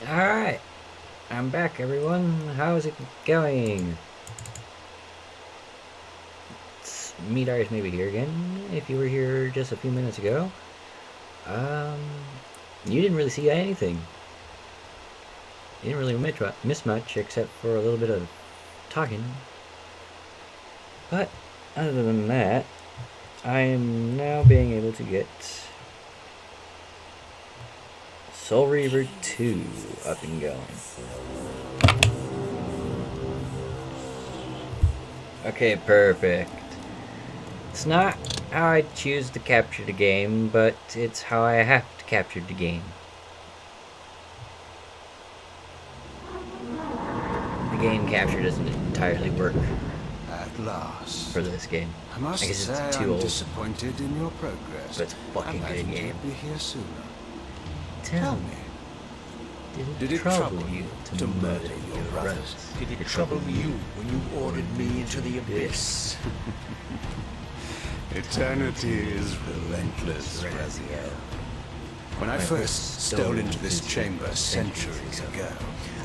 Alright, I'm back everyone. How's it going? It's me, Darius Maybee here again. If you were here just a few minutes ago, you didn't really see anything. You didn't really miss much except for a little bit of talking. But other than that, I'm now being able to get Reaver 2 up and going. Okay, perfect. It's not how I choose to capture the game, but it's how I have to capture the game. The game capture doesn't entirely work at last for this game. I must guess say it's too I'm old, disappointed in your progress. but it's a fucking good game. You'd be here sooner. Tell me, did it trouble you to murder your brothers? Did it trouble you when you ordered me into the abyss? Eternity is relentless, Raziel. When I first stole into this chamber centuries ago,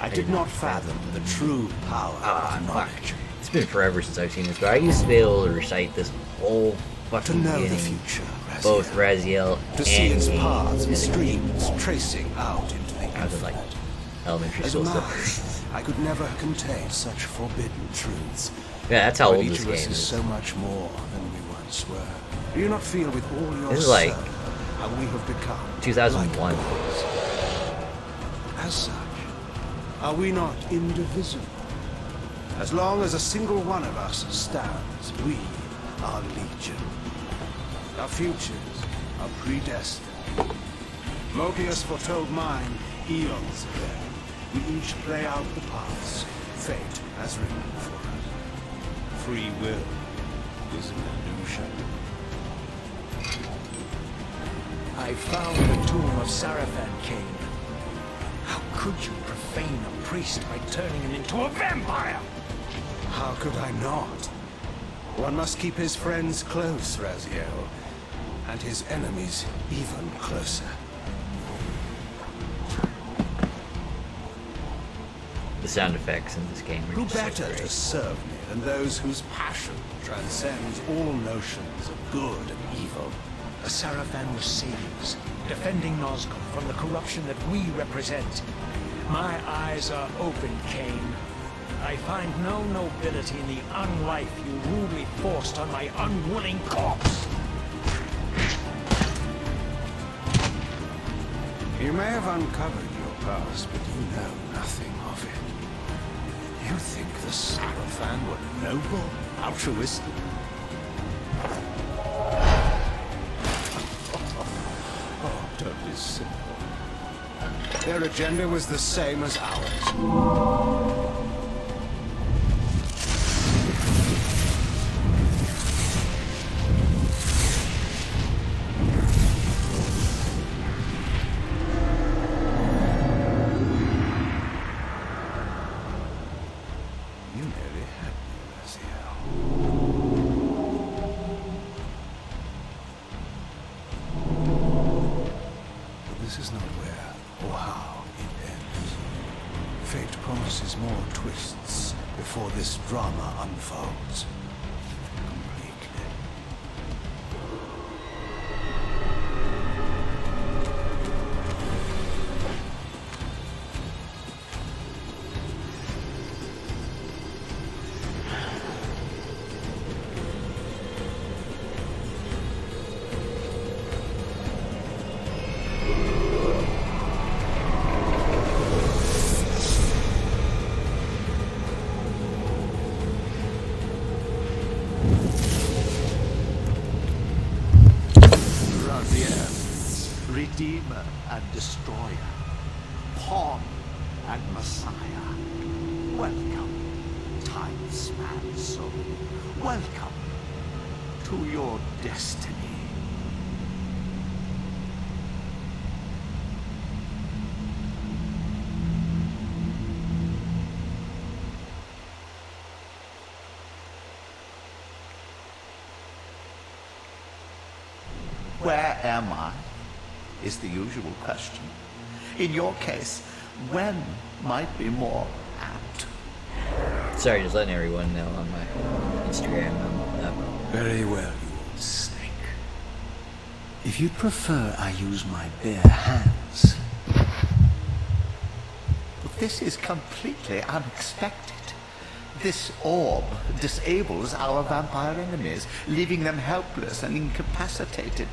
I did not fathom the true power of knowledge. It's been forever since I've seen this, but I used to be able to recite this whole fucking To know the beginning, future, Raziel. both Raziel To see and its me paths in and the game. streams tracing out into the I was in like infinite. elementary As a school man, stuff. I could never contain such forbidden truths. Yeah, that's how But old each this of us game is is. so much more than we once were. Do you not feel with all your This is like soul how we have become 2001. like gods? As such, are we not indivisible? As long as a single one of us stands, we are legion. Our futures are predestined. Mobius foretold mine eons ago. We each play out the paths fate has written for us. Free will is an illusion. I found the tomb of Sarafan, King. How could you profane a priest by turning him into a vampire? How could I not? One must keep his friends close, Raziel, and his enemies even closer. The sound effects in this game are Who just so better great. to serve me than those whose passion transcends all notions of good and evil? The Sarafan were saviors, defending Nazgûl from the corruption that we represent. My eyes are open, Cain. I find no nobility in the unlife you rudely forced on my unwilling corpse. You may have uncovered your past, but you know nothing of it. You think the Sarafan were noble, altruistic? Oh, don't be simple. Their agenda was the same as ours. You nearly had me, Raziel. But this is not where or how it ends. Fate promises more twists before this drama unfolds completely. Raziel, Redeemer and Destroyer, Pawn and Messiah. Welcome, time-span soul. Welcome to your destiny. Where am I? Is the usual question. In your case, When might be more apt. Sorry, just letting everyone know on my Instagram. Very well, you old snake. If you'd prefer I use my bare hands. This is completely unexpected. This orb disables our vampire enemies, leaving them helpless and incapacitated.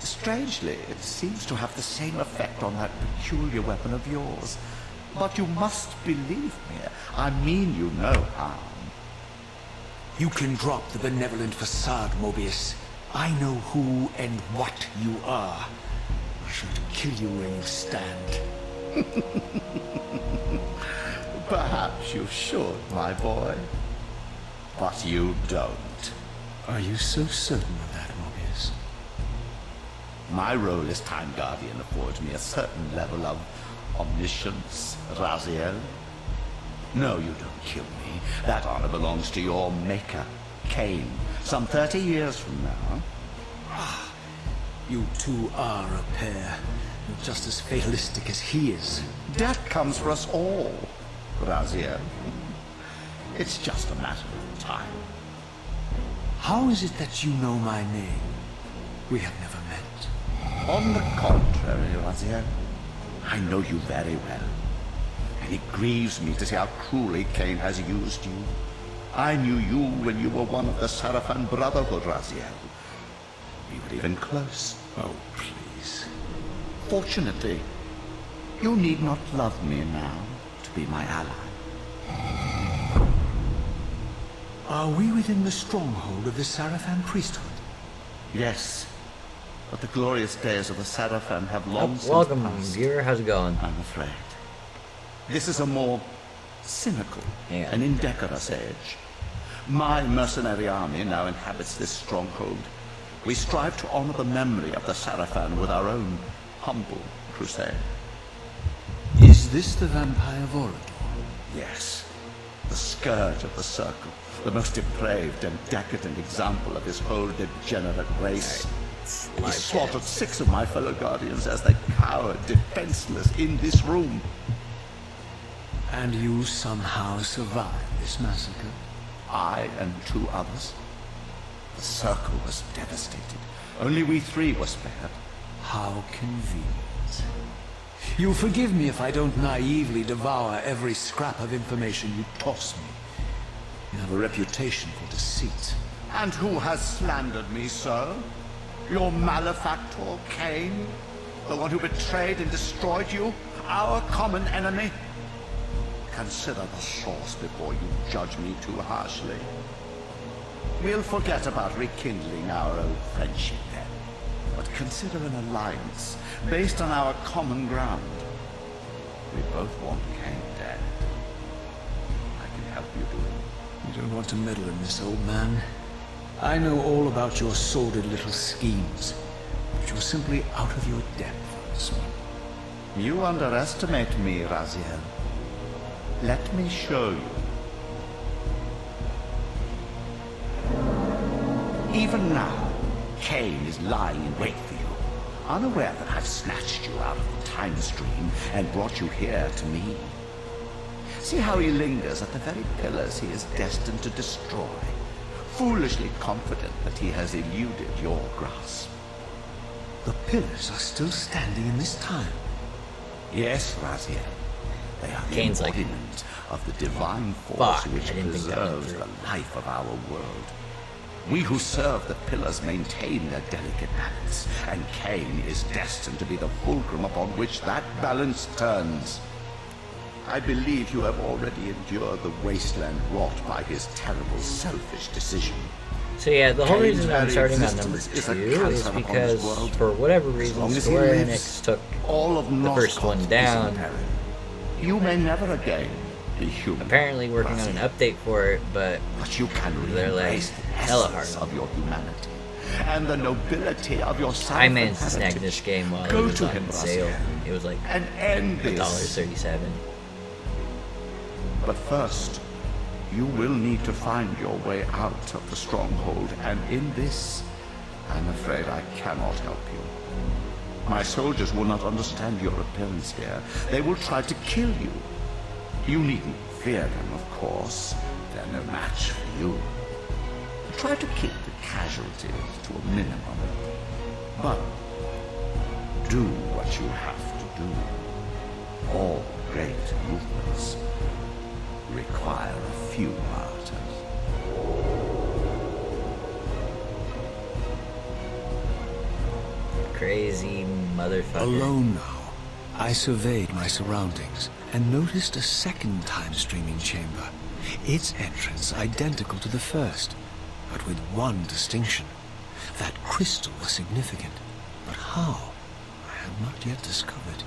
Strangely, it seems to have the same effect on that peculiar weapon of yours. But you must believe me. I mean you no harm. You can drop the benevolent facade, Mobius. I know who and what you are. I should kill you where you stand. Perhaps you should, my boy. But you don't. Are you so certain of that, Mobius? My role as Time Guardian affords me a certain level of omniscience, Raziel. No, you don't kill me. That honor belongs to your maker, Cain, some 30 years from now. You two are a pair. You're just as fatalistic as he is. Death comes for us all, Raziel. It's just a matter of time. How is it that you know my name? We have never met. On the contrary, Raziel, I know you very well. And it grieves me to see how cruelly Cain has used you. I knew you when you were one of the Sarafan Brotherhood, Raziel. We were even close. Oh, please. Fortunately, you need not love me now to be my ally. Are we within the stronghold of the Sarafan priesthood? Yes, but the glorious days of the Sarafan have long since Welcome, passed, viewer. How's it going? I'm afraid. This is a more cynical Yeah. and indecorous age. My mercenary army now inhabits this stronghold. We strive to honor the memory of the Sarafan with our own humble crusade. Is this the vampire Vorador? Yes, the scourge of the Circle, the most depraved and decadent example of his whole degenerate race. He slaughtered 6 of my fellow Guardians as they cowered defenseless in this room. And you somehow survived this massacre? I and 2 others. The Circle was devastated. Only we 3 were spared. How convenient. You'll forgive me if I don't naively devour every scrap of information you toss me. You have a reputation for deceit. And who has slandered me so? Your malefactor, Cain? The one who betrayed and destroyed you? Our common enemy? Consider the source before you judge me too harshly. We'll forget about rekindling our old friendship then. But consider an alliance based on our common ground. We both want Cain dead. I can help you do it. You don't want to meddle in this, old man. I know all about your sordid little schemes, but you're simply out of your depth on this one. You underestimate me, Raziel. Let me show you. Even now, Cain is lying in wait for you, unaware that I've snatched you out of the time stream and brought you here to me. See how he lingers at the very pillars he is destined to destroy, foolishly confident that he has eluded your grasp. The pillars are still standing in this time. Yes, Raziel. They are the Cain's like, embodiment of the divine force fuck, which I didn't think that went preserves through. the life of our world. We who serve the pillars maintain their delicate balance, and Cain is destined to be the fulcrum upon which that balance turns. I believe you have already endured the wasteland wrought by his terrible, selfish decision. So yeah, the whole Cain's reason I'm very starting on number existence is 2 a is cancer upon because, this world. for whatever As reason, long as he Square lives, Enix took all of the first Noscott one is down. in peril. You may never again be human. Apparently working on an update for it, but But you can They're like embrace the hella essence hard. of your humanity and the nobility of your I managed to snag heritage. this game while Go it was to on him, sale. Raziel, It was like and end this. $1.37. But first, you will need to find your way out of the stronghold, and in this, I'm afraid I cannot help you. My soldiers will not understand your appearance here. They will try to kill you. You needn't fear them, of course. They're no match for you. Try to keep the casualties to a minimum. But do what you have to do. All great movements require a few martyrs. Crazy motherfucker. Alone now, I surveyed my surroundings and noticed a second time-streaming chamber. Its entrance identical to the first, but with one distinction. That crystal was significant, but how? I have not yet discovered.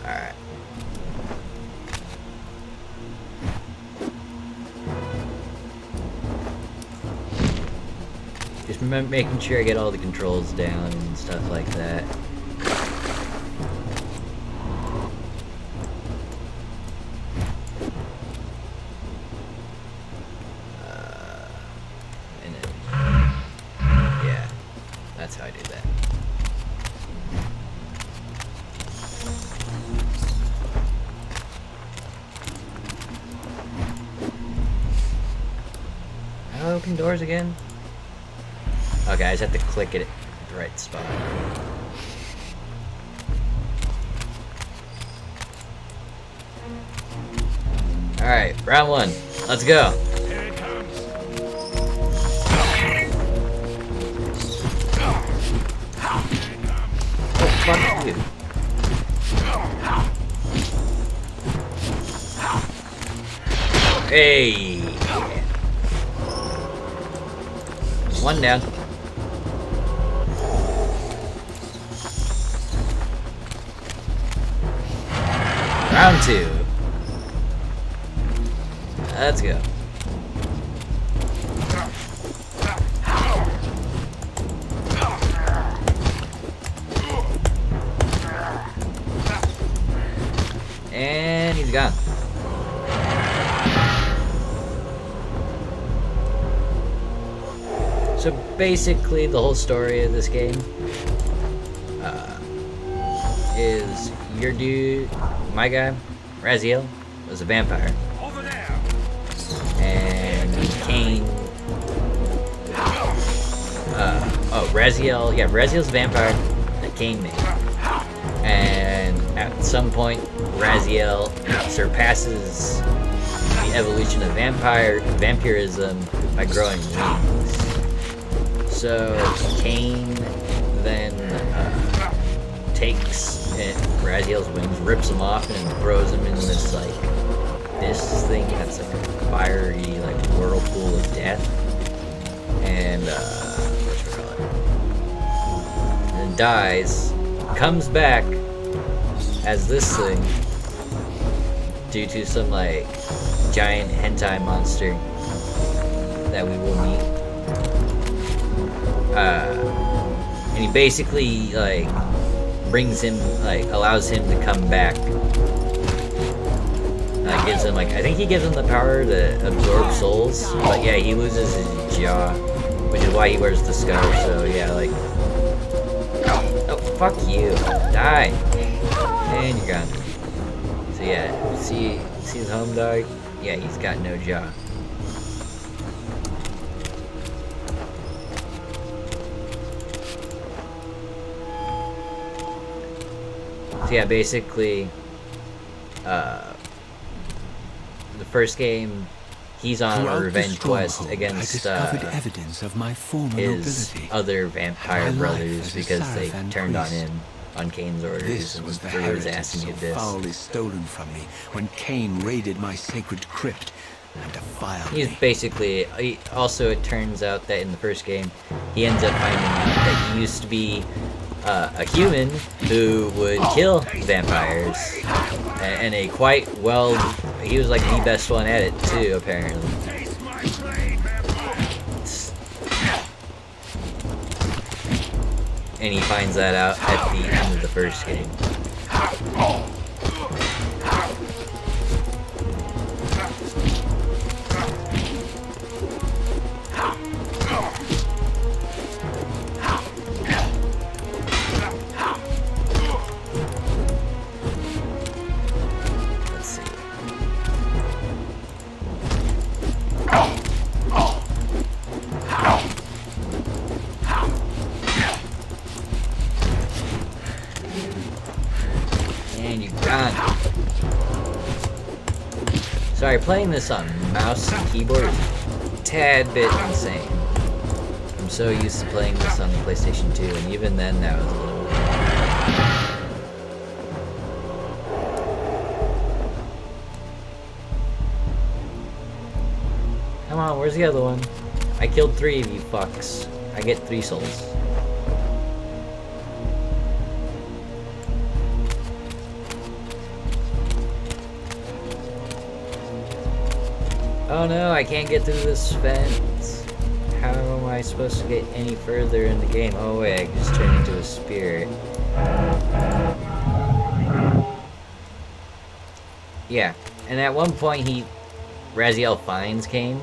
Alright. Just remember making sure I get all the controls down and stuff like that. And then, yeah, that's how I do that. How do I open doors again? Okay, I just have to click it at the right spot. Alright, round one. Let's go. Here it comes. Oh, fuck you. Hey! One down. Round two. Let's go. And he's gone. So basically, the whole story of this game is your dude, my guy, Raziel, was a vampire. Over there. And Cain. Raziel. Yeah, Raziel's a vampire that Cain made. And at some point, Raziel surpasses the evolution of vampirism by growing wings. So Cain then takes Raziel's wings, rips them off, and throws them in this thing that's like a fiery whirlpool of death. And and dies, comes back as this thing due to some giant hentai monster that we will meet. And he basically brings him, allows him to come back. Gives him I think he gives him the power to absorb souls, but yeah, he loses his jaw, which is why he wears the scar. So yeah, oh fuck you, die, and you're gone. So yeah, see his home dog? Yeah, he's got no jaw. So yeah, basically, the first game, he's on a revenge quest against evidence of my former his nobility. other vampire My life brothers as a because they Sarafan turned on priest. him on Cain's orders This and was the threw his heritage ass in the so abyss. foully stolen from me when Cain raided my sacred crypt and defiled He's me. basically, also it turns out that in the first game, he ends up finding out that he used to be a human who would kill vampires, and he was like the best one at it too, apparently. Taste my blade, vampire. And he finds that out at the end of the first game. Let's see. And you're done. Sorry, playing this on mouse and keyboard is a tad bit insane. I'm so used to playing this on the PlayStation 2, and even then that was a little weird. Come on, where's the other one? I killed 3 of you fucks. I get 3 souls. Oh no, I can't get through this fence. How am I supposed to get any further in the game? Oh wait, I can just turn into a spirit. Yeah, and at one point Raziel finds Cain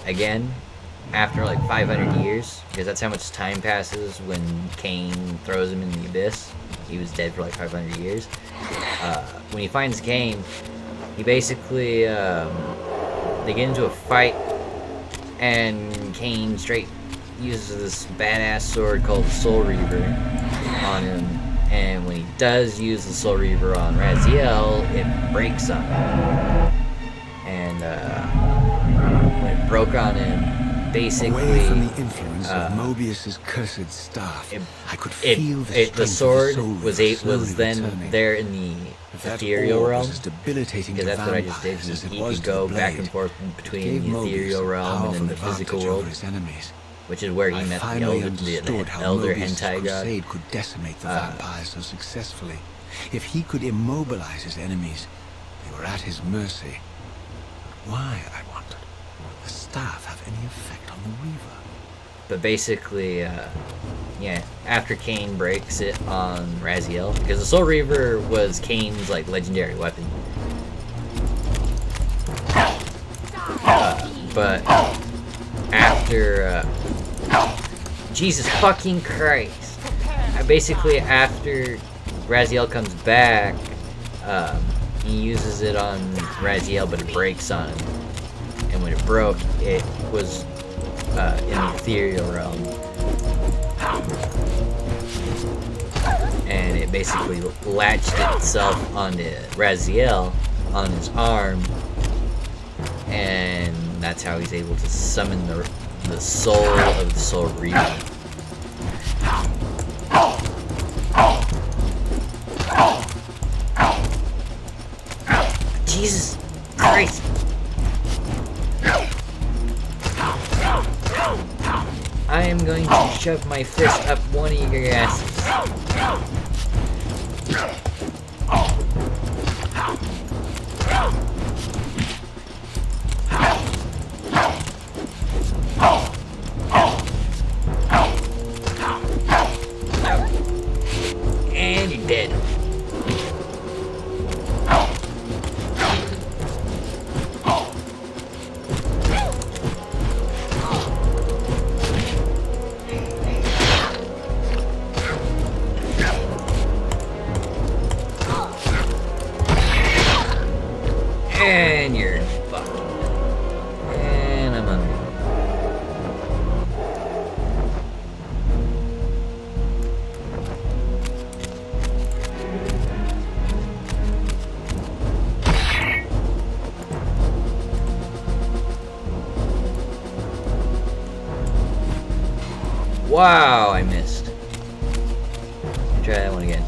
again after like 500 years, because that's how much time passes when Cain throws him in the abyss. He was dead for like 500 years. When he finds Cain, he basically they get into a fight, and Cain straight uses this badass sword called the Soul Reaver on him, and when he does use the Soul Reaver on Raziel, it breaks on him. And when it broke on him, basically away from the influence of Mobius's cursed staff, I could feel the sword was then returning. there in the That ethereal orb realm, was as debilitating because to that's what I just did. vampires as He it was could to go the back blade. and forth It between gave the ethereal Mobius a realm and powerful then the physical advantage world, over his enemies. which is where he I met the finally elder understood how elder Mobius' hentai god. crusade could decimate the vampires so successfully. If he could immobilize his enemies, they were at his mercy. Why, I wondered, would the staff have any effect on the Reaver? But basically, yeah, after Cain breaks it on Raziel, because the Soul Reaver was Cain's like legendary weapon. But after Jesus fucking Christ, basically after Raziel comes back, he uses it on Raziel, but it breaks on him. And when it broke, it was in the ethereal realm, and it basically latched itself onto Raziel on his arm, and that's how he's able to summon the soul of the Soul Reaver. Jesus Christ! I am going to shove my fist up one of your asses. And you're dead. And you're fucked. And I'm under. Wow, I missed. Try that one again.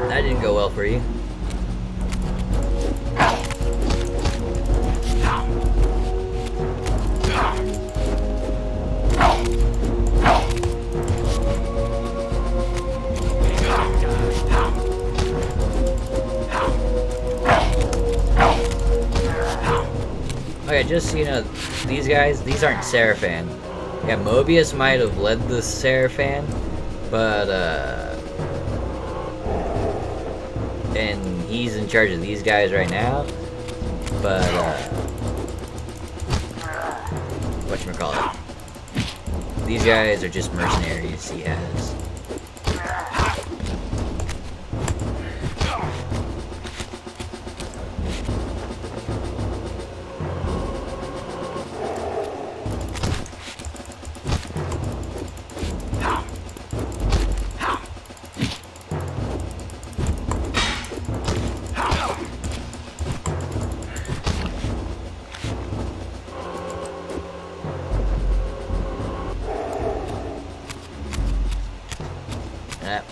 That didn't go well for you. Okay, just so you know, these guys, these aren't Seraphan. Yeah, Mobius might have led the Seraphan, but, and he's in charge of these guys right now, but, whatchamacallit. These guys are just mercenaries he has.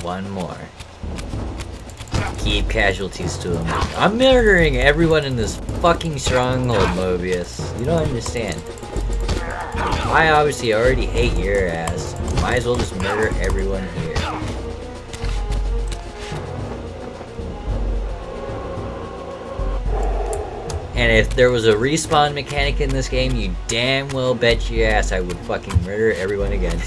One more. Keep casualties to him. I'm murdering everyone in this fucking stronghold, Mobius. You don't understand. I obviously already hate your ass. Might as well just murder everyone here. And if there was a respawn mechanic in this game, you damn well bet your ass I would fucking murder everyone again.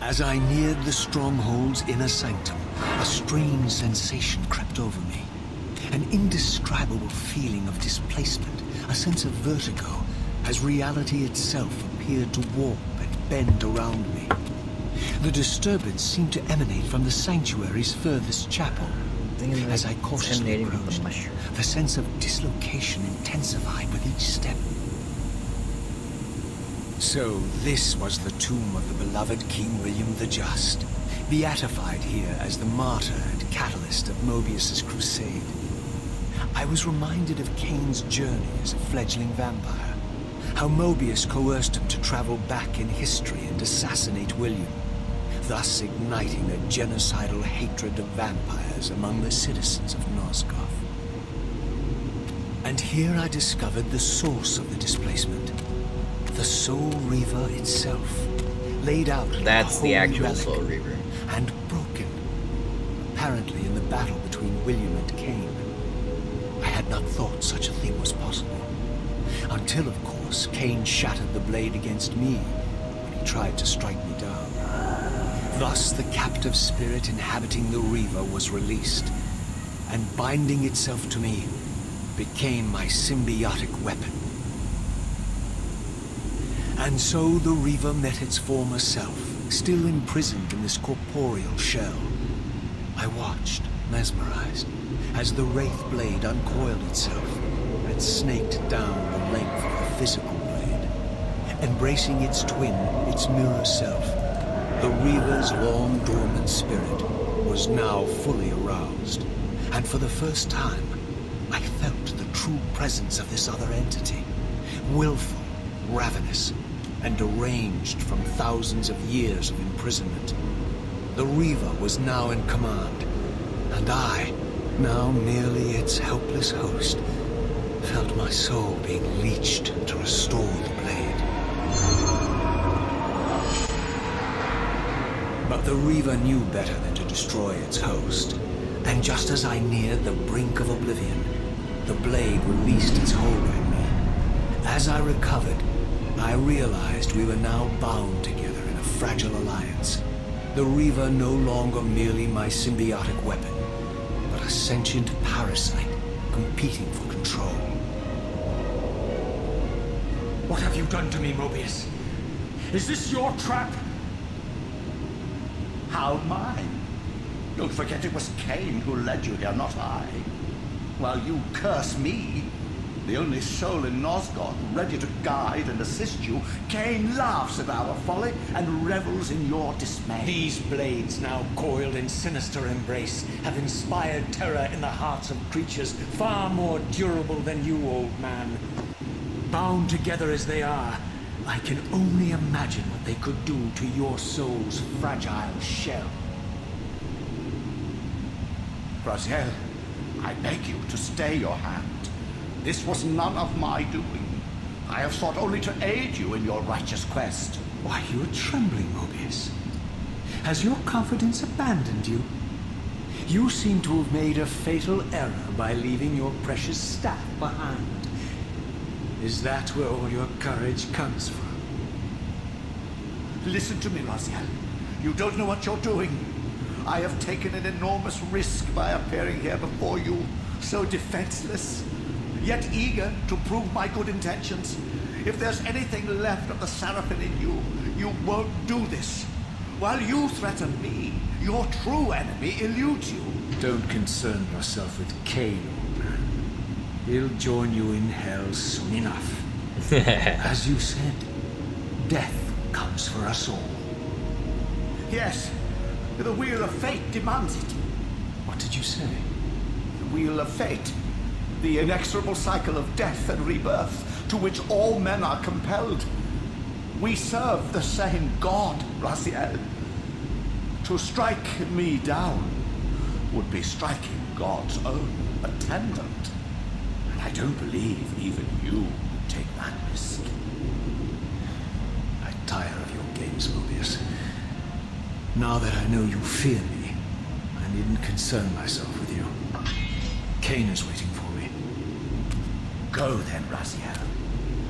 As I neared the stronghold's inner sanctum, a strange sensation crept over me. An indescribable feeling of displacement, a sense of vertigo, as reality itself appeared to warp and bend around me. The disturbance seemed to emanate from the sanctuary's furthest chapel. As I cautiously approached, the sense of dislocation intensified with each step. So this was the tomb of the beloved King William the Just, beatified here as the martyr and catalyst of Mobius's crusade. I was reminded of Kane's journey as a fledgling vampire, how Mobius coerced him to travel back in history and assassinate William, thus igniting a genocidal hatred of vampires among the citizens of Nosgoth. And here I discovered the source of the displacement. The Soul Reaver itself, laid out. That's the actual Soul Reaver. And broken, apparently in the battle between William and Kane. I had not thought such a thing was possible. Until, of course, Kane shattered the blade against me when he tried to strike me down. Thus, the captive spirit inhabiting the Reaver was released, and binding itself to me, became my symbiotic weapon. And so the Reaver met its former self, still imprisoned in this corporeal shell. I watched, mesmerized, as the Wraith blade uncoiled itself and snaked down the length of the physical blade. Embracing its twin, its mirror self, the Reaver's long-dormant spirit was now fully aroused. And for the first time, I felt the true presence of this other entity, willful, ravenous, and deranged from thousands of years of imprisonment. The Reaver was now in command, and I, now merely its helpless host, felt my soul being leached to restore the blade. But the Reaver knew better than to destroy its host, and just as I neared the brink of oblivion, the blade released its hold on me. As I recovered, I realized we were now bound together in a fragile alliance. The Reaver no longer merely my symbiotic weapon, but a sentient parasite competing for control. What have you done to me, Mobius? Is this your trap? How mine? Don't forget it was Kane who led you here, not I. While you curse me, the only soul in Nosgoth ready to guide and assist you, Kane laughs at our folly and revels in your dismay. These blades, now coiled in sinister embrace, have inspired terror in the hearts of creatures far more durable than you, old man. Bound together as they are, I can only imagine what they could do to your soul's fragile shell. Braziel, I beg you to stay your hand. This was none of my doing. I have sought only to aid you in your righteous quest. Why, you're trembling, Mobius. Has your confidence abandoned you? You seem to have made a fatal error by leaving your precious staff behind. Is that where all your courage comes from? Listen to me, Raziel. You don't know what you're doing. I have taken an enormous risk by appearing here before you, so defenseless, yet eager to prove my good intentions. If there's anything left of the Seraphim in you, you won't do this. While you threaten me, your true enemy eludes you. Don't concern yourself with Cain, old man. He'll join you in hell soon enough. As you said, death comes for us all. Yes, the wheel of fate demands it. What did you say? The wheel of fate. The inexorable cycle of death and rebirth to which all men are compelled. We serve the same God, Raziel. To strike me down would be striking God's own attendant. And I don't believe even you would take that risk. I tire of your games, Mobius. Now that I know you fear me, I needn't concern myself with you. Cain is waiting for me. Go then, Raziel.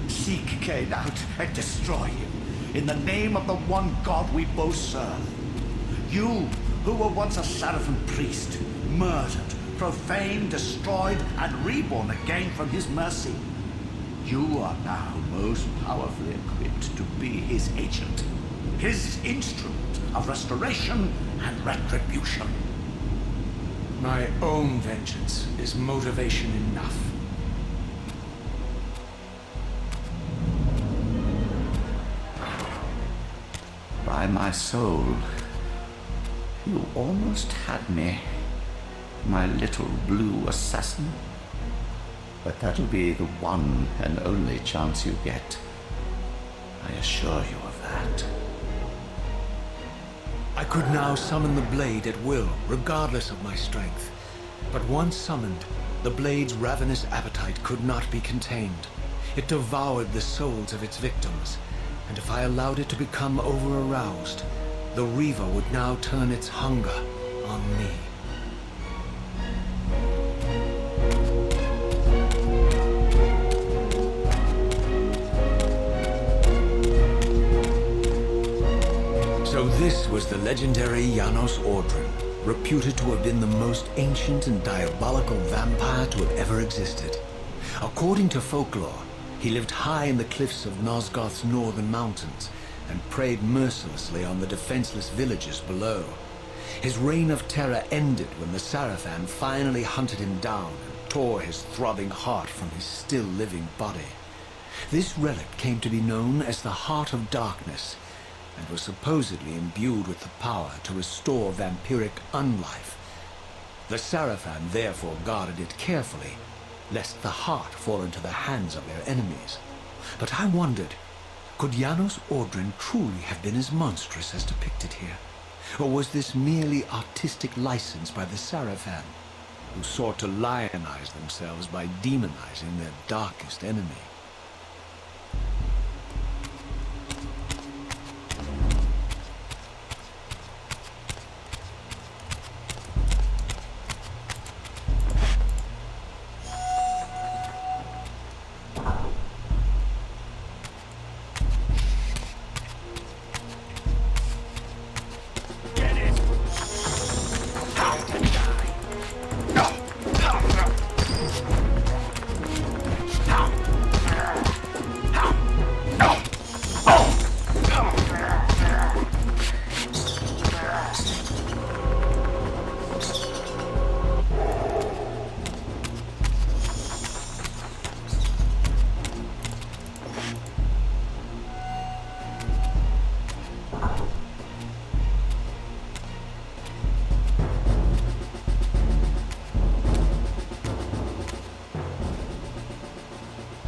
Seek Cain out and destroy him in the name of the one God we both serve. You, who were once a Seraphim priest, murdered, profaned, destroyed, and reborn again from his mercy. You are now most powerfully equipped to be his agent, his instrument of restoration and retribution. My own vengeance is motivation enough. By my soul, you almost had me, my little blue assassin. But that'll be the one and only chance you get. I assure you of that. I could now summon the blade at will, regardless of my strength. But once summoned, the blade's ravenous appetite could not be contained. It devoured the souls of its victims, and if I allowed it to become over-aroused, the Reaver would now turn its hunger on me. So this was the legendary Janos Ordren, reputed to have been the most ancient and diabolical vampire to have ever existed. According to folklore, he lived high in the cliffs of Nosgoth's northern mountains and preyed mercilessly on the defenseless villagers below. His reign of terror ended when the Seraphim finally hunted him down and tore his throbbing heart from his still-living body. This relic came to be known as the Heart of Darkness, and was supposedly imbued with the power to restore vampiric unlife. The Seraphim therefore guarded it carefully, lest the heart fall into the hands of their enemies. But I wondered, could Janos Ordren truly have been as monstrous as depicted here? Or was this merely artistic license by the Seraphim, who sought to lionize themselves by demonizing their darkest enemy?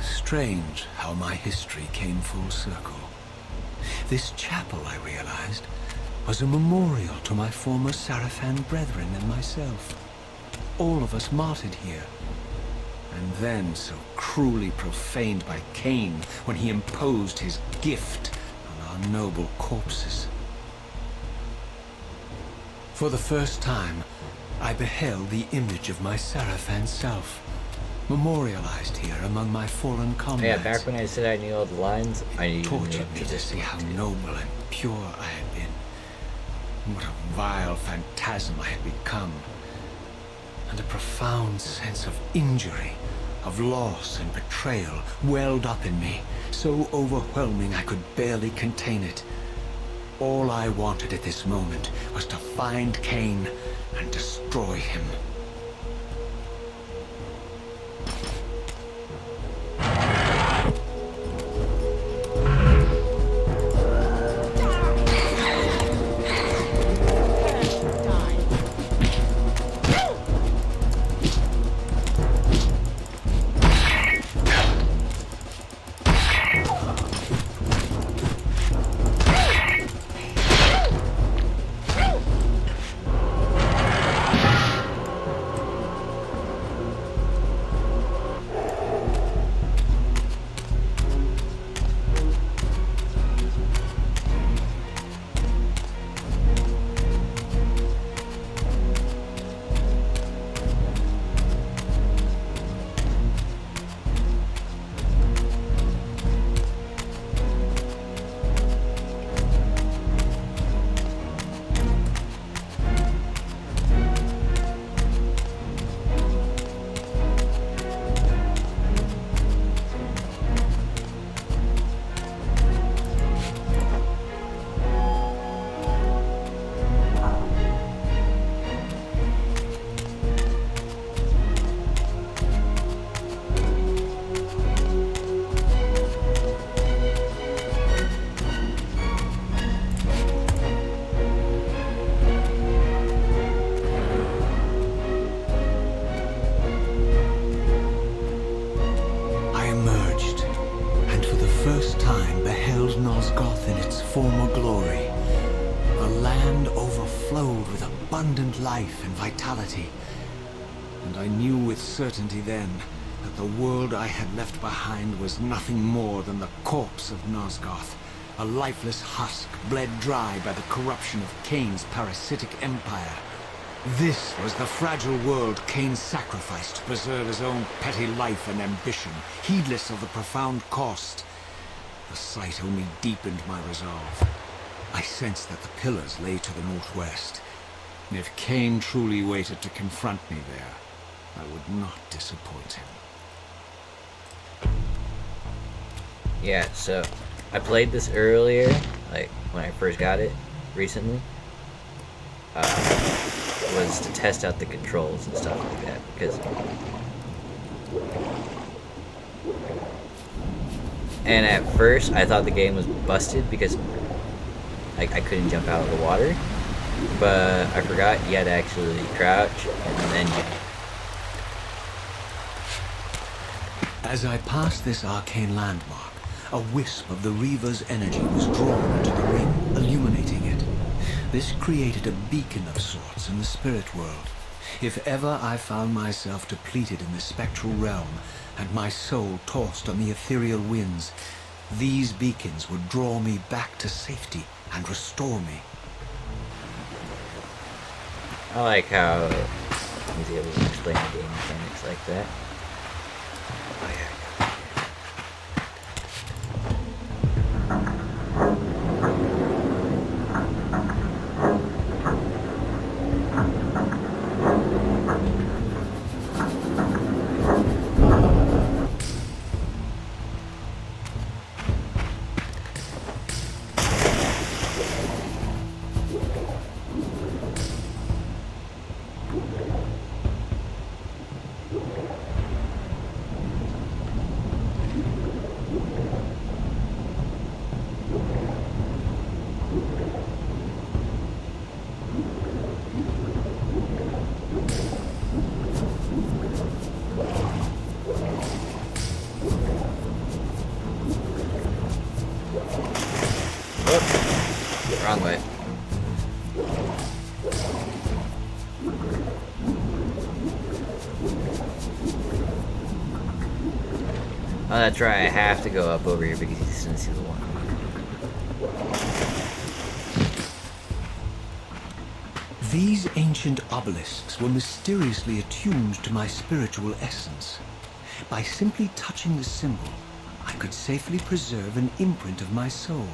Strange how my history came full circle. This chapel, I realized, was a memorial to my former Seraphim brethren and myself. all of us martyred here. And then so cruelly profaned by Cain when he imposed his gift on our noble corpses. For the first time, I beheld the image of my Seraphan self, memorialized here among my fallen comrades. Yeah, back when I said I knew all the lines, I It knew tortured me to see how noble and pure I had been. And what a vile phantasm I had become. And a profound sense of injury, of loss and betrayal welled up in me, so overwhelming I could barely contain it. All I wanted at this moment was to find Cain and destroy him. Former glory. The land overflowed with abundant life and vitality. And I knew with certainty then that the world I had left behind was nothing more than the corpse of Nosgoth, a lifeless husk bled dry by the corruption of Cain's parasitic empire. This was the fragile world Cain sacrificed to preserve his own petty life and ambition, heedless of the profound cost. The sight only deepened my resolve. I sensed that the pillars lay to the northwest. And if Cain truly waited to confront me there, I would not disappoint him. Yeah, so I played this earlier, like when I first got it recently. Was to test out the controls and stuff like that, because and at first I thought the game was busted because I couldn't jump out of the water, but I forgot you had to actually crouch and then jump. As I passed this arcane landmark, a wisp of the Reaver's energy was drawn into the ring, illuminating it. This created a beacon of sorts in the spirit world. If ever I found myself depleted in the spectral realm, and my soul tossed on the ethereal winds, these beacons would draw me back to safety and restore me. I like how he's able to explain the game mechanics like that. Oh yeah. Oh, that's right. I have to go up over here because he's gonna see the one. These ancient obelisks were mysteriously attuned to my spiritual essence. By simply touching the symbol, I could safely preserve an imprint of my soul,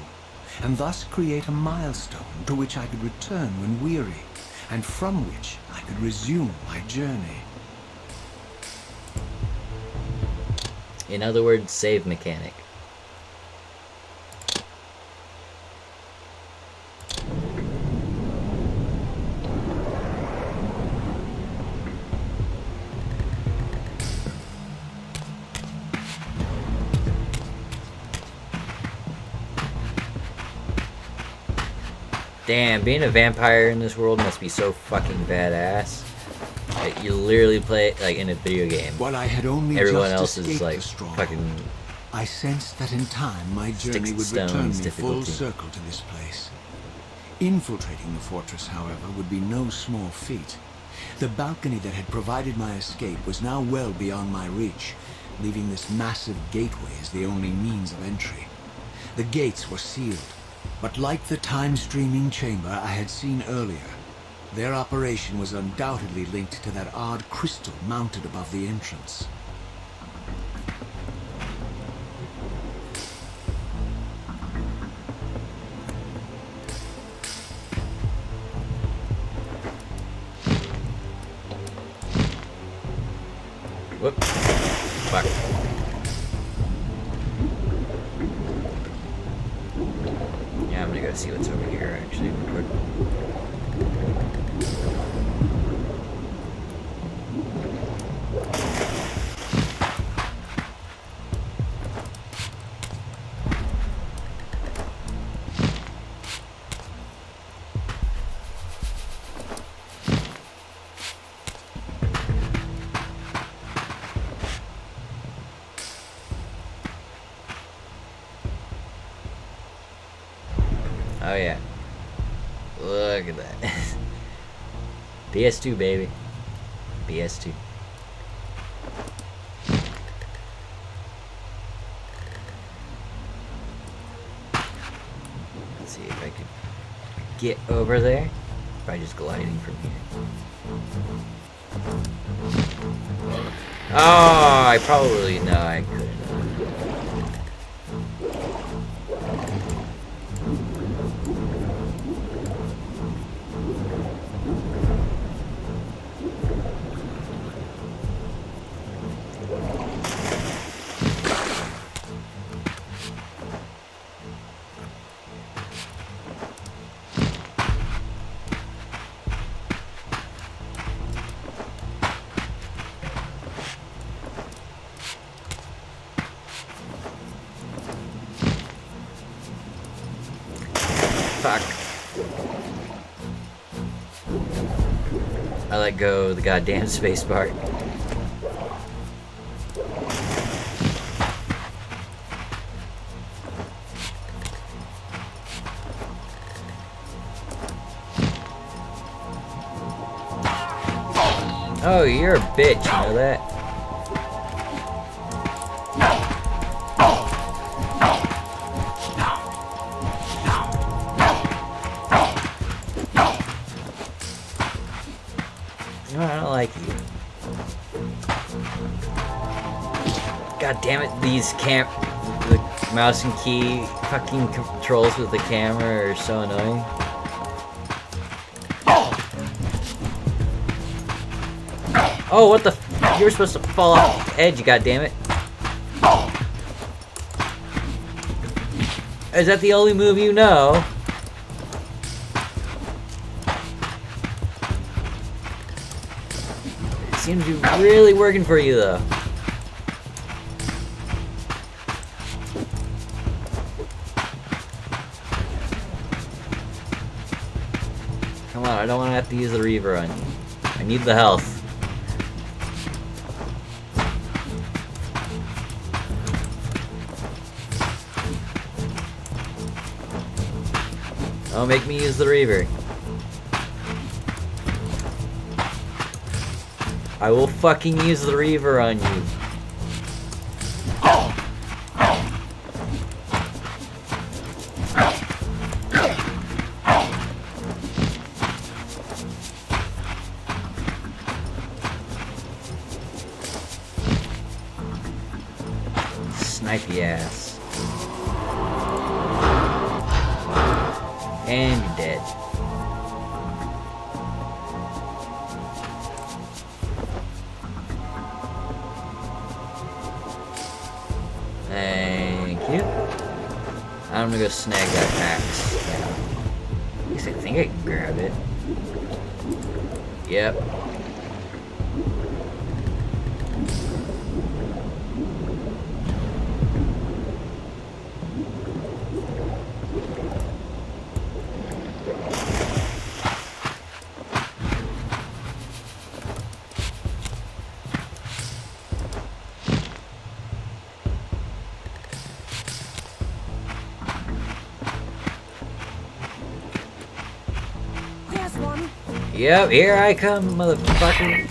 and thus create a milestone to which I could return when weary, and from which I could resume my journey. In other words, save mechanic. Damn, being a vampire in this world must be so fucking badass. Like, you literally play it like in a video game. While I had only Everyone just else is escaped like the stronghold, fucking I sensed that in time my journey would Sticks and return me stones full difficulty. circle to this place. Infiltrating the fortress, however, would be no small feat. The balcony that had provided my escape was now well beyond my reach, leaving this massive gateway as the only means of entry. The gates were sealed, but like the time-streaming chamber I had seen earlier, their operation was undoubtedly linked to that odd crystal mounted above the entrance. whoop. Fuck. Yeah, I'm gonna go see what's over here actually real quick. Oh yeah. Look at that. PS2 baby. PS2. Let's see if I can get over there by just gliding from here. Oh, I probably no, I couldn't. Fuck. I let go of the goddamn space bar. Oh, you're a bitch, you know that? No, I don't like you. God damn it, these the mouse and key fucking controls with the camera are so annoying. Oh, what the you were supposed to fall off the edge, you goddammit. Is that the only move you know? Seems to be really working for you, though. Come on, I don't want to have to use the Reaver on you. I need the health. Don't make me use the Reaver. I will fucking use the Reaver on you. Snipe your ass. And you're dead. Thank you. I'm gonna go snag that axe. At least I think I can grab it. Yep. Yep, here I come, motherfucker.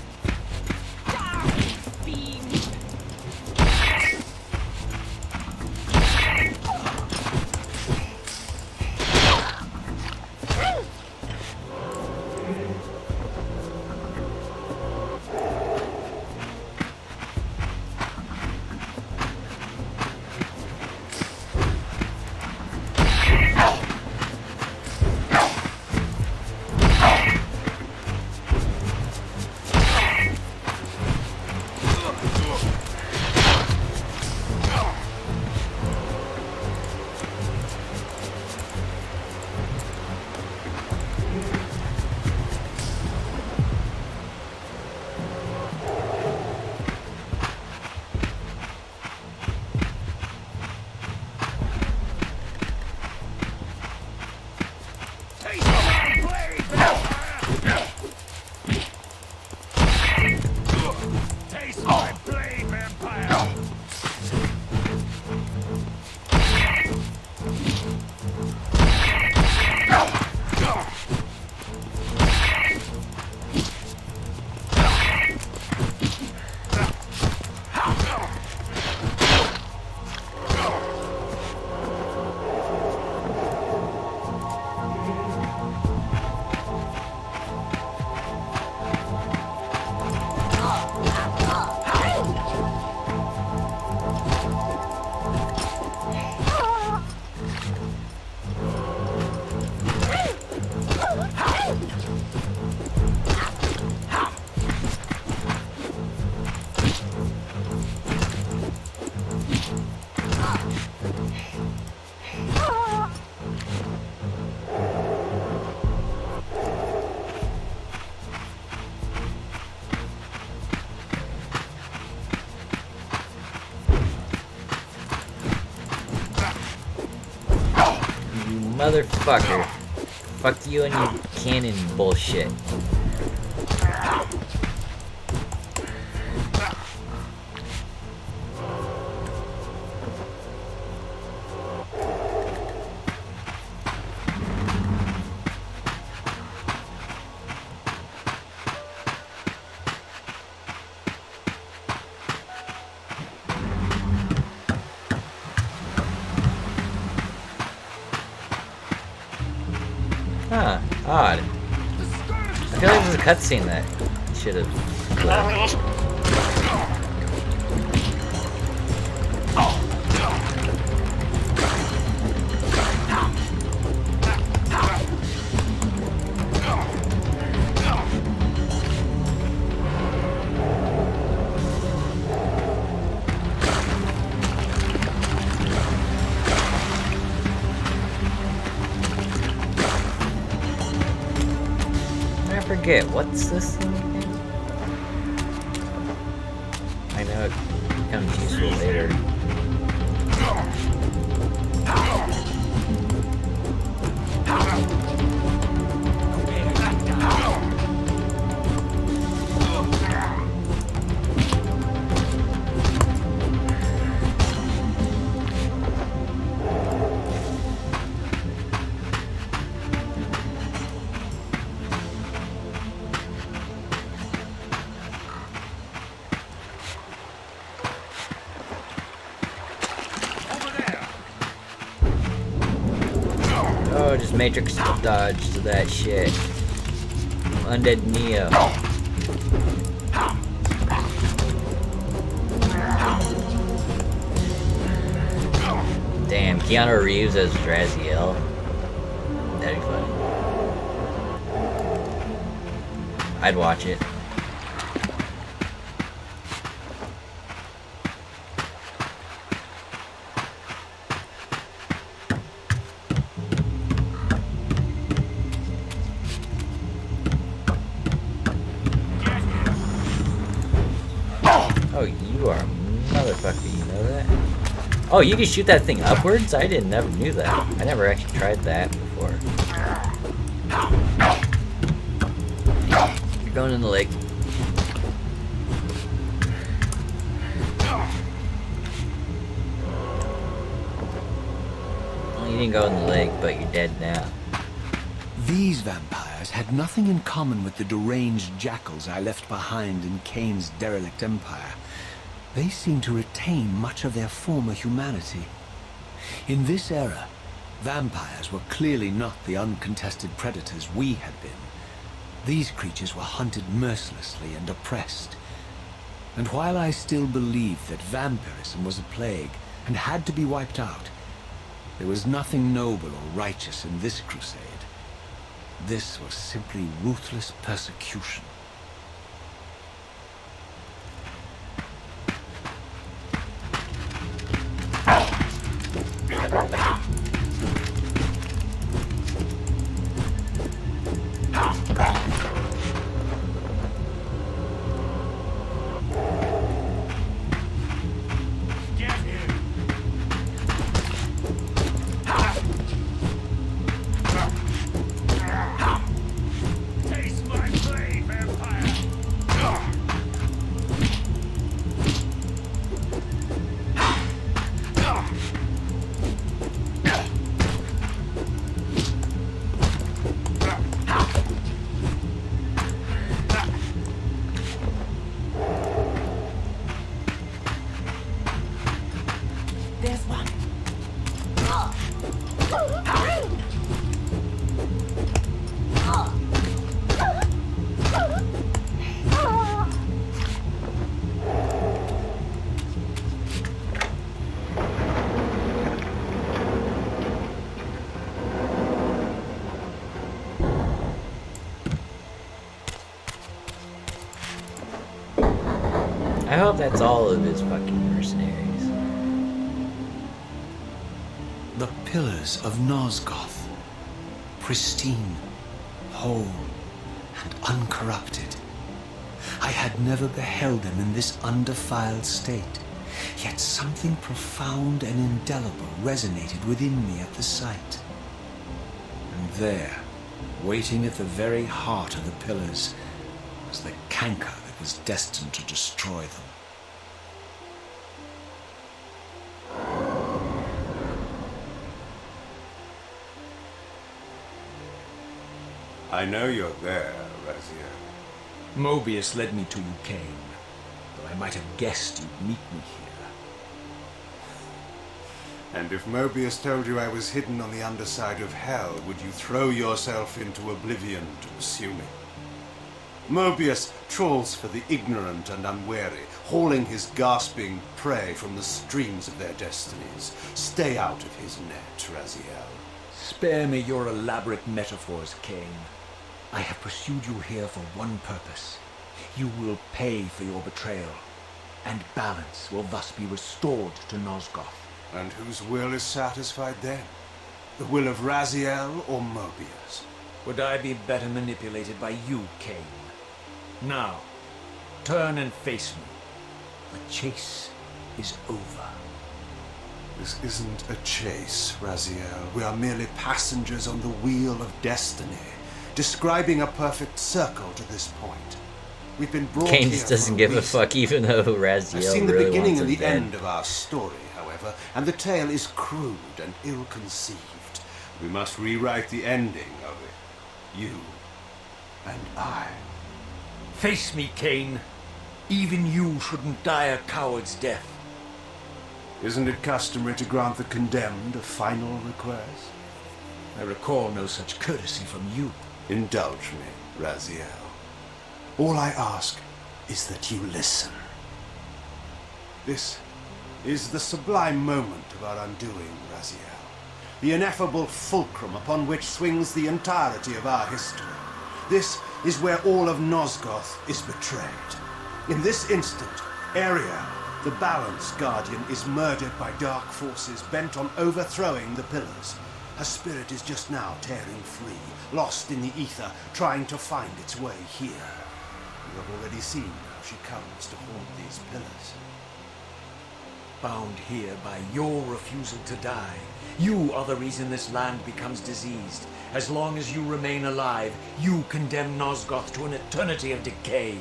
Motherfucker. Fuck you and your cannon bullshit. Huh, odd. I feel like there's a cutscene that should have clipped. Forget, what's this thing again? I know it becomes useful later. Oh, just Matrix dodge to that shit. Undead Neo. Keanu Reeves as Raziel. That'd be funny. I'd watch it. Oh, you are a motherfucker, you know that? Oh, you can shoot that thing upwards? I never knew that. I never actually tried that before. You're going in the lake. Well, you didn't go in the lake, but you're dead now. These vampires had nothing in common with the deranged jackals I left behind in Kane's derelict empire. They seemed to retain much of their former humanity. In this era, vampires were clearly not the uncontested predators we had been. These creatures were hunted mercilessly and oppressed. And while I still believed that vampirism was a plague and had to be wiped out, there was nothing noble or righteous in this crusade. This was simply ruthless persecution. I hope that's all of his fucking mercenaries. The pillars of Nosgoth, pristine, whole, and uncorrupted. I had never beheld them in this undefiled state, yet something profound and indelible resonated within me at the sight. And there, waiting at the very heart of the pillars, was the canker that was destined to destroy them. I know you're there, Raziel. Mobius led me to you, Kane. Though I might have guessed you'd meet me here. And if Mobius told you I was hidden on the underside of hell, would you throw yourself into oblivion to pursue me? Mobius trawls for the ignorant and unwary, hauling his gasping prey from the streams of their destinies. Stay out of his net, Raziel. Spare me your elaborate metaphors, Kane. I have pursued you here for one purpose. You will pay for your betrayal, and balance will thus be restored to Nosgoth. And whose will is satisfied then? The will of Raziel or Mobius? Would I be better manipulated by you, Kane? Now, turn and face me. The chase is over. This isn't a chase, Raziel. We are merely passengers on the wheel of destiny, describing a perfect circle to this point. We've been brought Kane here just doesn't for a give a reason. fuck, even though Raziel I've seen the really beginning wants and him the dead. end of our story, however, and the tale is crude and ill-conceived. We must rewrite the ending of it. You and I. Face me, Kane. Even you shouldn't die a coward's death. Isn't it customary to grant the condemned a final request? I recall no such courtesy from you. Indulge me, Raziel. All I ask is that you listen. This is the sublime moment of our undoing, Raziel. The ineffable fulcrum upon which swings the entirety of our history. This is where all of Nosgoth is betrayed. In this instant, Ariel, the Balance Guardian, is murdered by dark forces bent on overthrowing the Pillars. Her spirit is just now tearing free, lost in the ether, trying to find its way here. You have already seen how she comes to haunt these Pillars. Bound here by your refusal to die. You are the reason this land becomes diseased. As long as you remain alive, you condemn Nosgoth to an eternity of decay.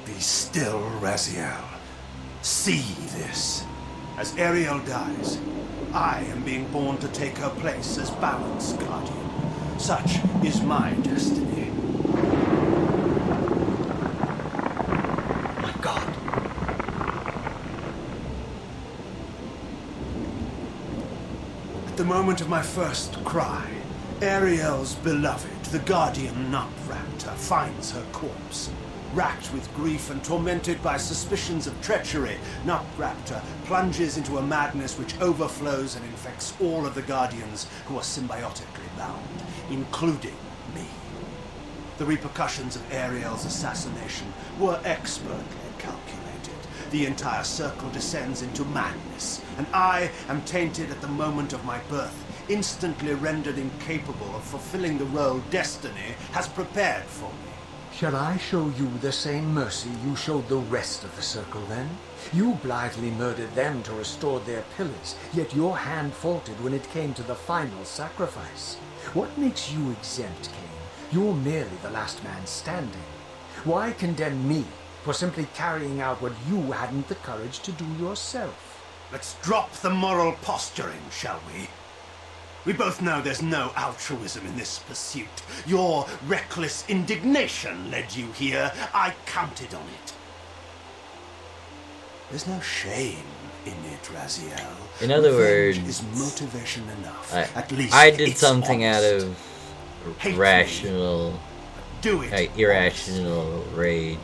Be still, Raziel. See this. As Ariel dies, I am being born to take her place as Balance Guardian. Such is my destiny. My God. At the moment of my first cry, Ariel's beloved, the Guardian Nutraptor, finds her corpse. Racked with grief and tormented by suspicions of treachery, Nutraptor plunges into a madness which overflows and infects all of the Guardians who are symbiotically bound, including me. The repercussions of Ariel's assassination were expertly calculated. The entire circle descends into madness, and I am tainted at the moment of my birth, instantly rendered incapable of fulfilling the role destiny has prepared for me. Shall I show you the same mercy you showed the rest of the Circle then? You blithely murdered them to restore their pillars, yet your hand faltered when it came to the final sacrifice. What makes you exempt, Cain? You're merely the last man standing. Why condemn me for simply carrying out what you hadn't the courage to do yourself? Let's drop the moral posturing, shall we? We both know there's no altruism in this pursuit. Your reckless indignation led you here. I counted on it. There's no shame in it, Raziel. In other Revenge words, is motivation enough. At least I did it's something honest. out of Hate rational, me. Do it. irrational rage.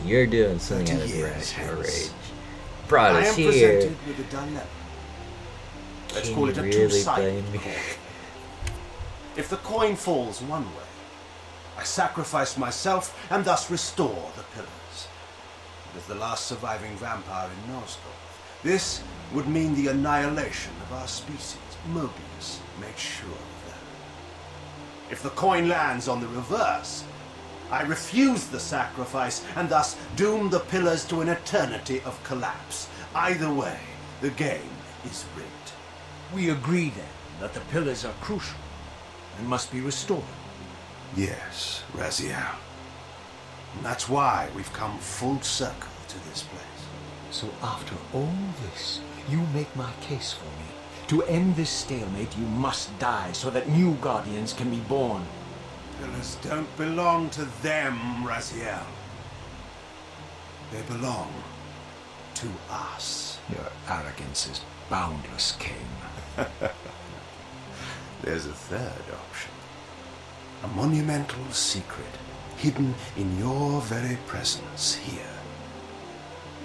You're doing something 30 out of years irrational hence. rage. Brought I us am here. presented with a dilemma. Let's Can call you it a really two-sided blame me? coin. If the coin falls one way, I sacrifice myself and thus restore the pillars. And as the last surviving vampire in Nosgoth, this would mean the annihilation of our species. Mobius made sure of that. If the coin lands on the reverse, I refuse the sacrifice and thus doom the pillars to an eternity of collapse. Either way, the game is rigged. We agree then that the pillars are crucial and must be restored. Yes, Raziel. And that's why we've come full circle to this place. So after all this, you make my case for me. To end this stalemate, you must die so that new Guardians can be born. Pillars don't belong to them, Raziel. They belong to us. Your arrogance is boundless, Cain. There's a third option. A monumental secret hidden in your very presence here.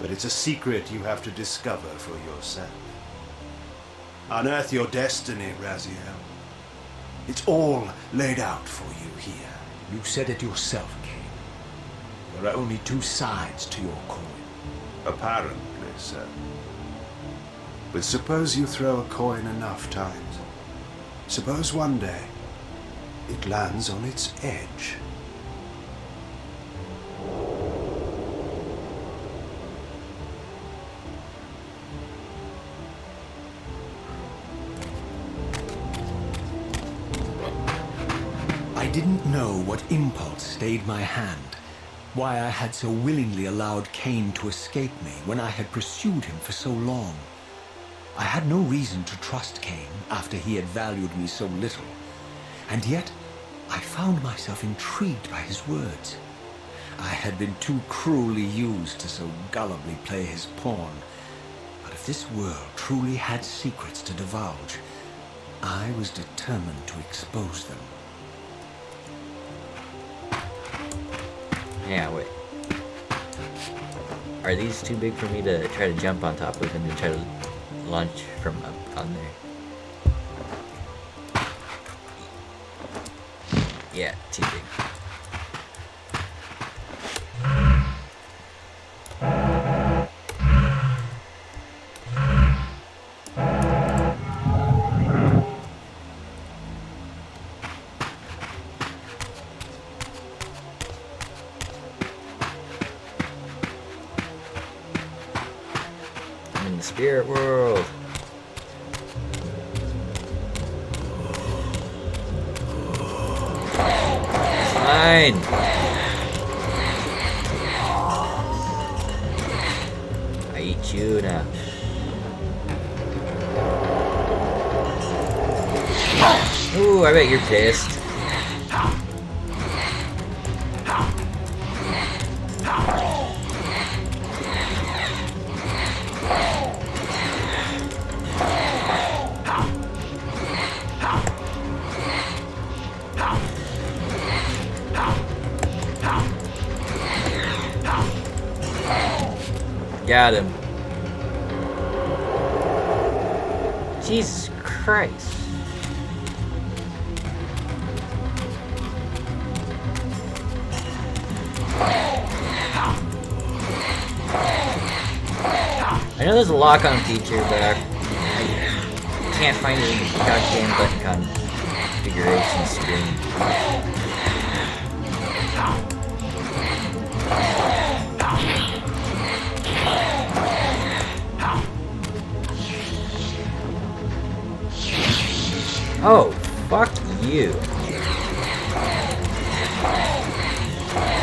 But it's a secret you have to discover for yourself. Unearth your destiny, Raziel. It's all laid out for you here. You said it yourself, Cain. There are only two sides to your coin. Apparently, sir. But suppose you throw a coin enough times. Suppose one day it lands on its edge. I didn't know what impulse stayed my hand, why I had so willingly allowed Cain to escape me when I had pursued him for so long. I had no reason to trust Cain after he had valued me so little, and yet I found myself intrigued by his words. I had been too cruelly used to so gullibly play his pawn, but if this world truly had secrets to divulge, I was determined to expose them. Yeah, wait. are these too big for me to try to jump on top of and then try to launch from up on there? Yeah, too big. I'm in the spirit world. Fine. I eat you now. Ooh, I bet you're pissed. Got him. Jesus Christ. I know there's a lock-on feature, but I can't find it in the goddamn button configuration screen. Oh, fuck you.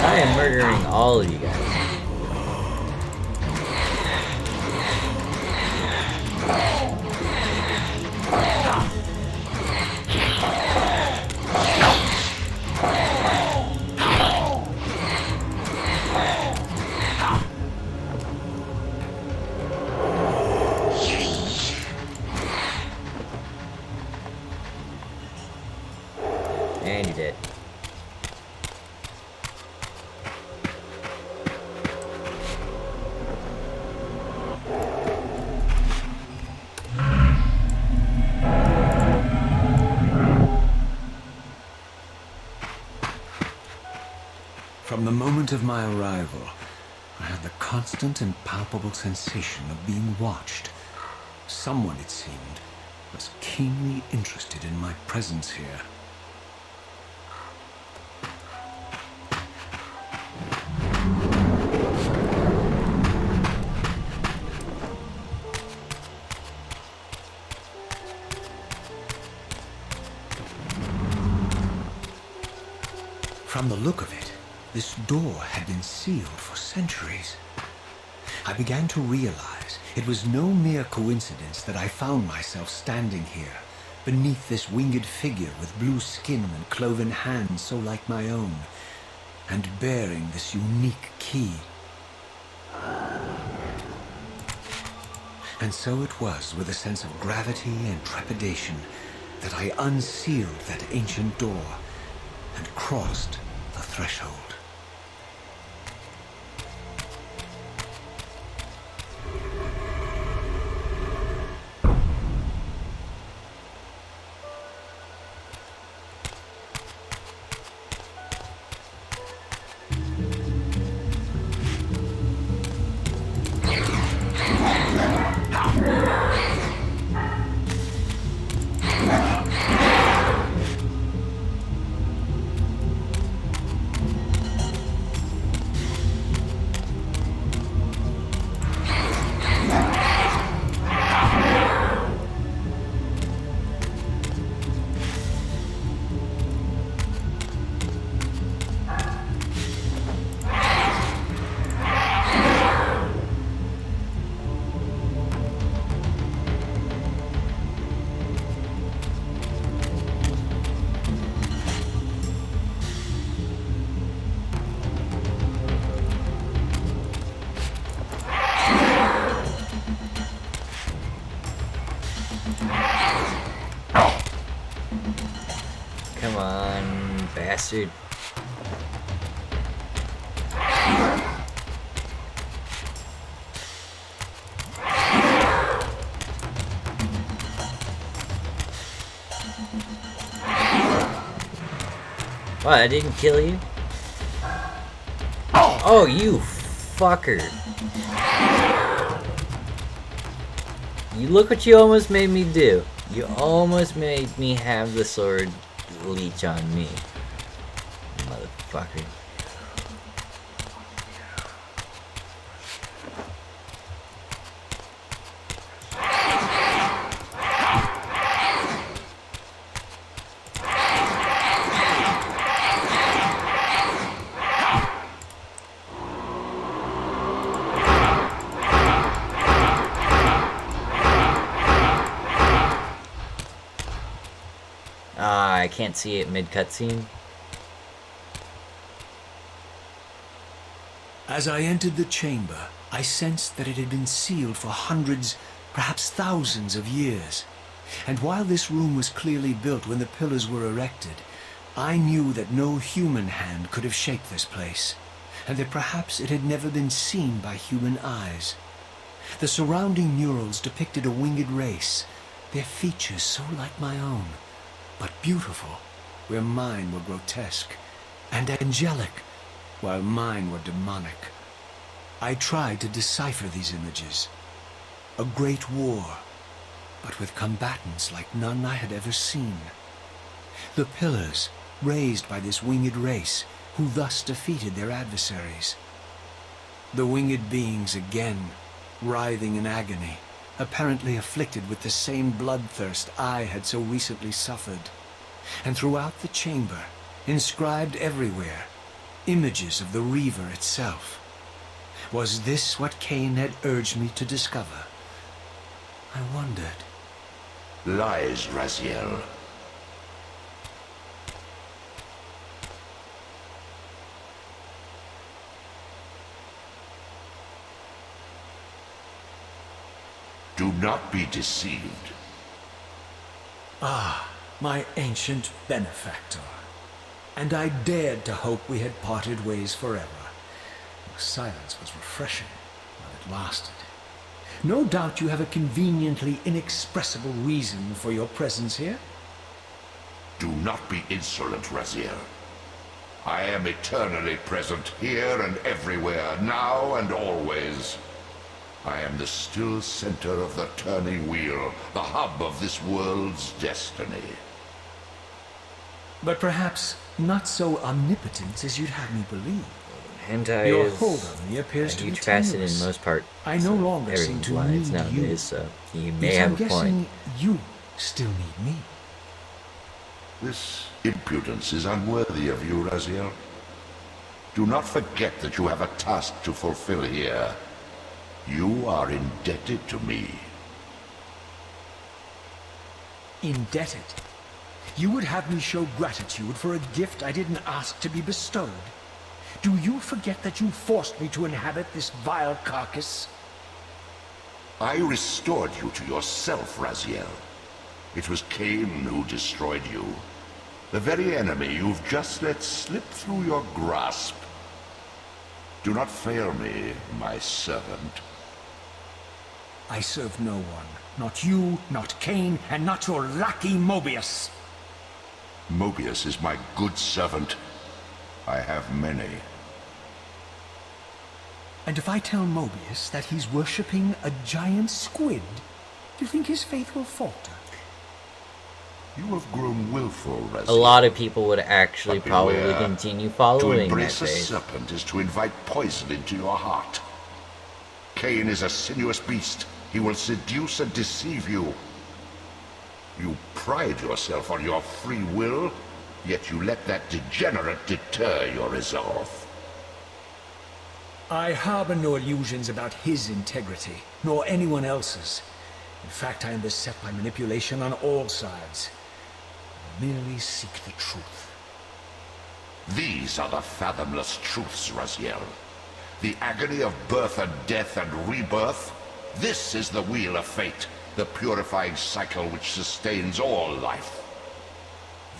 I am murdering all of you guys. And you did. From the moment of my arrival, I had the constant and palpable sensation of being watched. Someone, it seemed, was keenly interested in my presence here. From the look of it, this door had been sealed for centuries. I began to realize it was no mere coincidence that I found myself standing here, beneath this winged figure with blue skin and cloven hands so like my own, and bearing this unique key. And so it was with a sense of gravity and trepidation that I unsealed that ancient door and crossed the threshold. Come on, bastard. What, I didn't kill you? Oh, you fucker. You look what you almost made me do. You almost made me have the sword leech on me. Motherfucker. I can't see it mid-cutscene. As I entered the chamber, I sensed that it had been sealed for hundreds, perhaps thousands of years. And while this room was clearly built when the pillars were erected, I knew that no human hand could have shaped this place, and that perhaps it had never been seen by human eyes. The surrounding murals depicted a winged race, their features so like my own, but beautiful, where mine were grotesque, and angelic, while mine were demonic. I tried to decipher these images. A great war, but with combatants like none I had ever seen. The pillars, raised by this winged race, who thus defeated their adversaries. The winged beings again, writhing in agony, apparently afflicted with the same bloodthirst I had so recently suffered. And throughout the chamber, inscribed everywhere, images of the Reaver itself. Was this what Cain had urged me to discover? I wondered. Lies, Raziel. Do not be deceived. Ah, my ancient benefactor. And I dared to hope we had parted ways forever. Your silence was refreshing while it lasted. No doubt you have a conveniently inexpressible reason for your presence here. Do not be insolent, Raziel. I am eternally present here and everywhere, now and always. I am the still center of the turning wheel, the hub of this world's destiny. But perhaps not so omnipotent as you'd have me believe. Hentai Your is hold on me appears a to be huge facet in tenuous. most part. I no longer seem everyone's to lives need you. nowadays, so you may Yet I'm have a guessing point. you still need me. This impudence is unworthy of you, Raziel. Do not forget that you have a task to fulfill here. You are indebted to me. Indebted? You would have me show gratitude for a gift I didn't ask to be bestowed? Do you forget that you forced me to inhabit this vile carcass? I restored you to yourself, Raziel. It was Cain who destroyed you. The very enemy you've just let slip through your grasp. Do not fail me, my servant. I serve no one. Not you, not Cain, and not your lackey Mobius. Mobius is my good servant. I have many. And if I tell Mobius that he's worshipping a giant squid, do you think his faith will falter? You have grown willful, Raziel. A lot of people would actually But probably beware. continue To following that embrace a faith. serpent is to invite poison into your heart. Cain is a sinuous beast. He will seduce and deceive you. You pride yourself on your free will, yet you let that degenerate deter your resolve. I harbor no illusions about his integrity, nor anyone else's. In fact, I am beset by manipulation on all sides. I merely seek the truth. These are the fathomless truths, Raziel. The agony of birth and death and rebirth. This is the wheel of fate, the purifying cycle which sustains all life.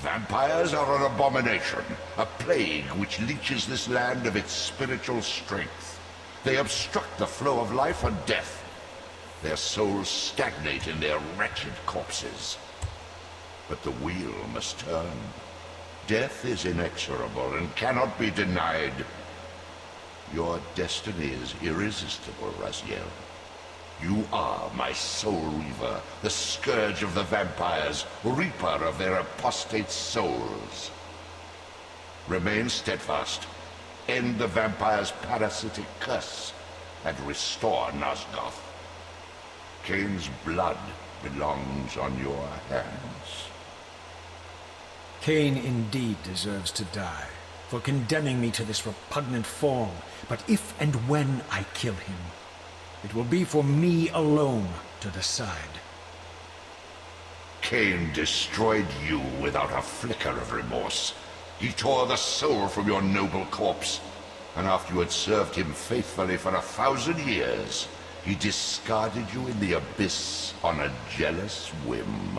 Vampires are an abomination, a plague which leeches this land of its spiritual strength. They obstruct the flow of life and death. Their souls stagnate in their wretched corpses. But the wheel must turn. Death is inexorable and cannot be denied. Your destiny is irresistible, Raziel. You are my soul reaver, the scourge of the vampires, reaper of their apostate souls. Remain steadfast, end the vampire's parasitic curse, and restore Nosgoth. Kain's blood belongs on your hands. Kain indeed deserves to die for condemning me to this repugnant form, but if and when I kill him, it will be for me alone to decide. Kain destroyed you without a flicker of remorse. He tore the soul from your noble corpse, and after you had served him faithfully for 1,000 years, he discarded you in the abyss on a jealous whim.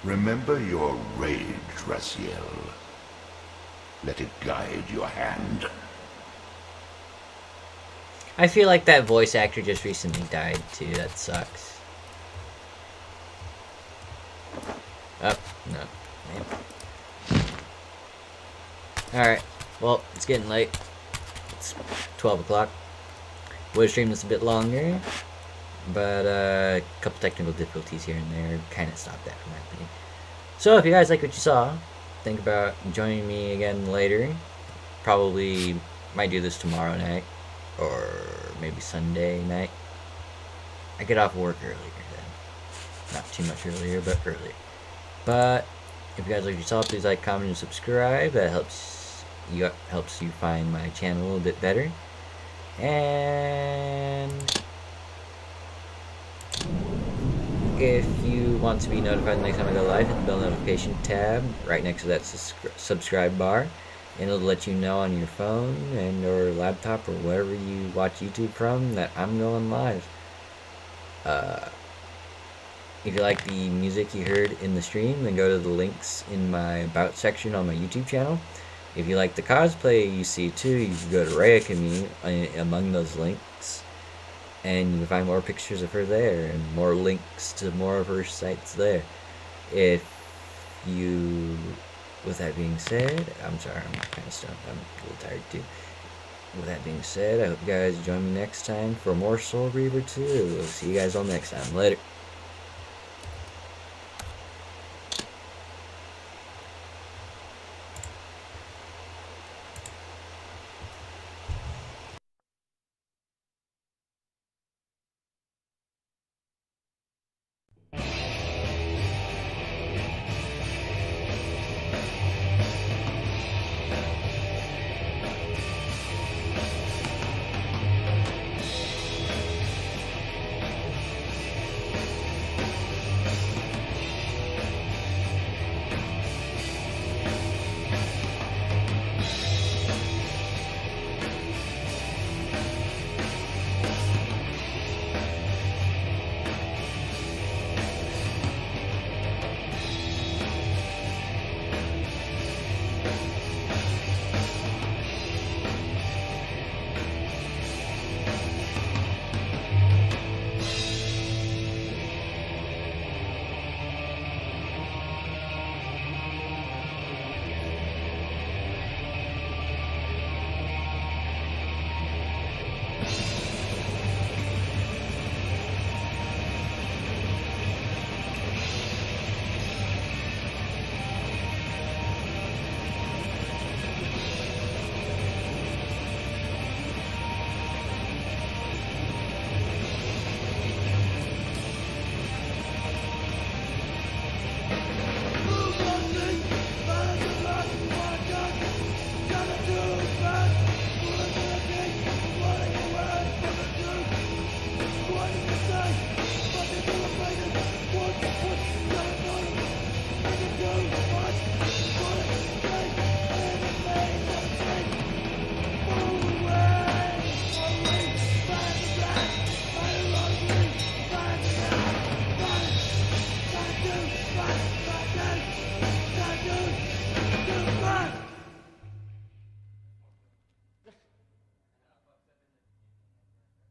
Remember your rage, Raziel. Let it guide your hand. I feel like that voice actor just recently died too. That sucks. Oh, no. Alright. Well, it's getting late. It's 12 o'clock. Would have streamed this a bit longer, but a couple technical difficulties here and there kind of stopped that from happening. So if you guys like what you saw, think about joining me again later. Probably might do this tomorrow night, or maybe Sunday night. I get off work earlier then. Not too much earlier, but early. But if you guys like what you saw, please like, comment, and subscribe. That helps you find my channel a little bit better. And if you want to be notified the next time I go live, hit the bell notification tab right next to that subscribe bar, and it'll let you know on your phone and or laptop or wherever you watch YouTube from that I'm going live. If you like the music you heard in the stream, then go to the links in my About section on my YouTube channel. If you like the cosplay you see too, you can go to Rayakami among those links, and you can find more pictures of her there, and more links to more of her sites there. With that being said, I'm sorry, I'm kind of stoned, I'm a little tired too. With that being said, I hope you guys join me next time for more Soul Reaver 2. We'll see you guys all next time. Later.